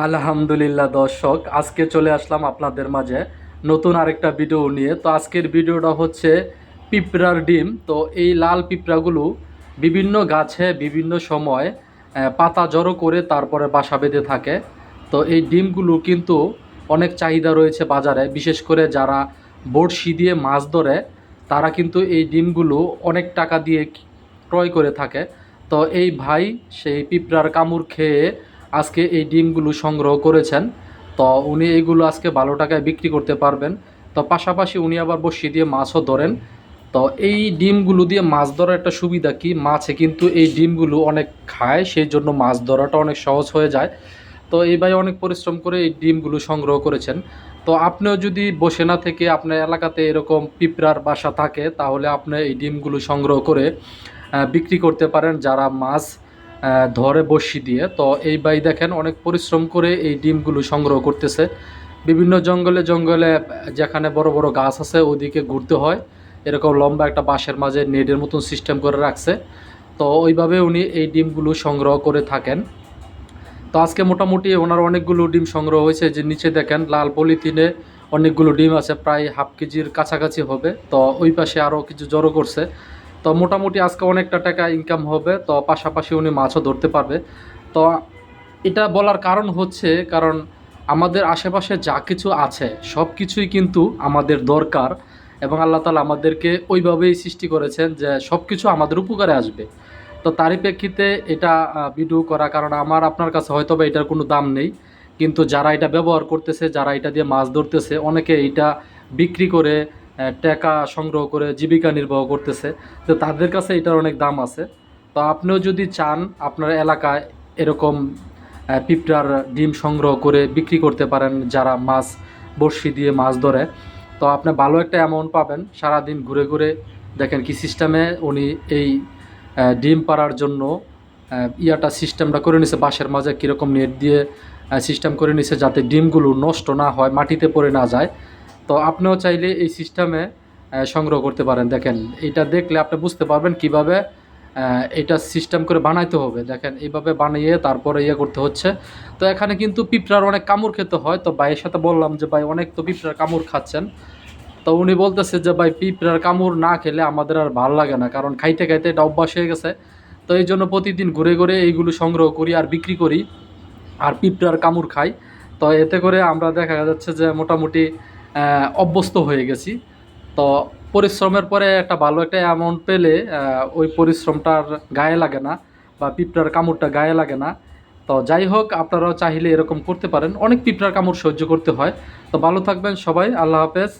আলহামদুলিল্লাহ দর্শক, আজকে চলে আসলাম আপনাদের মাঝে নতুন আরেকটা ভিডিও নিয়ে। তো আজকের ভিডিওটা হচ্ছে পিঁপড়ার ডিম। তো এই লাল পিঁপড়াগুলো বিভিন্ন গাছে বিভিন্ন সময় পাতা জড়ো করে তারপরে বাসা বেঁধে থাকে। তো এই ডিমগুলো কিন্তু অনেক চাহিদা রয়েছে বাজারে, বিশেষ করে যারা বড়শি দিয়ে মাছ ধরে তারা কিন্তু এই ডিমগুলো অনেক টাকা দিয়ে ক্রয় করে থাকে। তো এই ভাই সেই পিঁপড়ার কামড় খেয়ে আজকে এই ডিমগুলো সংগ্রহ করেছেন। তো উনি এইগুলো আজকে ভালো টাকায় বিক্রি করতে পারবেন। তো পাশাপাশি উনি আবার বড়শি দিয়ে মাছও ধরেন। তো এই ডিমগুলো দিয়ে মাছ ধরার একটা সুবিধা কি, মাছে কিন্তু এই ডিমগুলো অনেক খায়, সেই জন্য মাছ ধরাটা অনেক সহজ হয়ে যায়। তো এই ভাই অনেক পরিশ্রম করে এই ডিমগুলো সংগ্রহ করেছেন। তো আপনিও যদি বসে না থেকে আপনার এলাকাতে এরকম পিঁপড়ার বাসা থাকে, তাহলে আপনি এই ডিমগুলো সংগ্রহ করে বিক্রি করতে পারেন যারা মাছ ধরে বড়শি দিয়ে। তো এই ভাই দেখেন অনেক পরিশ্রম করে এই ডিমগুলো সংগ্রহ করতেছে। বিভিন্ন জঙ্গলে জঙ্গলে যেখানে বড় বড় গাছ আছে ওদিকে ঘুরতে হয়, এরকম লম্বা একটা বাঁশের মাঝে নেটের মতন সিস্টেম করে রাখছে। তো ওইভাবে উনি এই ডিমগুলো সংগ্রহ করে থাকেন। তো আজকে মোটামুটি ওনার অনেকগুলো ডিম সংগ্রহ হয়েছে, যে নিচে দেখেন লাল পলিথিনে অনেকগুলো ডিম আছে, প্রায় হাফ কেজির কাছাকাছি হবে। তো ওই পাশে আরও কিছু জড়ো করছে। তো মোটামুটি আজকে অনেকটা টাকা ইনকাম হবে। তো পাশাপাশি উনি মাছও ধরতে পারবে। তো এটা বলার কারণ হচ্ছে, কারণ আমাদের আশেপাশে যা কিছু আছে সব কিছুই কিন্তু আমাদের দরকার, এবং আল্লাহ তাআলা আমাদেরকে ওইভাবেই সৃষ্টি করেছেন যে সব কিছু আমাদের উপকারে আসবে। তো তারই প্রেক্ষিতে এটা ভিডিও করা, কারণ আমার আপনার কাছে হয়তো বা এটার কোনো দাম নেই, কিন্তু যারা এটা ব্যবহার করতেছে, যারা এটা দিয়ে মাছ ধরতেছে, অনেকে এটা বিক্রি করে টাকা সংগ্রহ করে জীবিকা নির্বাহ করতেছে। তো তাদের কাছে এটার অনেক দাম আছে। তো আপনিও যদি চান আপনার এলাকায় এরকম পিঁপড়ার ডিম সংগ্রহ করে বিক্রি করতে পারেন, যারা মাছ বড়শি দিয়ে মাছ ধরে, তো আপনি ভালো একটা অ্যামাউন্ট পাবেন। সারাদিন ঘুরে ঘুরে দেখেন কি সিস্টেমে উনি এই ডিম পাড়ার জন্য ইয়াটা সিস্টেমটা করে নিছে, বাঁশের মাঝে কীরকম নেট দিয়ে সিস্টেম করে নিছে যাতে ডিমগুলো নষ্ট না হয়, মাটিতে পড়ে না যায়। তো আপনিও চাইলে এই সিস্টেমে সংগ্রহ করতে পারেন। দেখেন এটা দেখলে আপনি বুঝতে পারবেন কিভাবে এটা সিস্টেম করে বানাইতে হবে। দেখেন এইভাবে বানিয়ে তারপরে ইয়ে করতে হচ্ছে। তো এখানে কিন্তু পিঁপড়ার অনেক কামড় খেতে হয়। তো ভাইয়ের সাথে বললাম যে ভাই অনেক তো পিঁপড়ার কামড় খাচ্ছেন। তো উনি বলতেছে যে ভাই পিঁপড়ার কামড় না খেলে আমাদের আর ভাল লাগে না, কারণ খাইতে খাইতে এটা অভ্যাস হয়ে গেছে। তো এই জন্য প্রতিদিন ঘুরে ঘুরে এইগুলো সংগ্রহ করি আর বিক্রি করি, আর পিঁপড়ার কামড় খাই। তো এতে করে আমরা দেখা যাচ্ছে যে মোটামুটি অভ্যস্ত হয়ে গেছি। তো পরিশ্রমের পরে একটা ভালো একটা অ্যামাউন্ট পেলে ওই পরিশ্রমটার গায়ে লাগে না, বা পিঁপড়ার কামড়টা গায়ে লাগে না। তো যাই হোক, আপনারাও চাইলে এরকম করতে পারেন। অনেক পিঁপড়ার কামড় সহ্য করতে হয়। তো ভালো থাকবেন সবাই, আল্লাহ হাফেজ।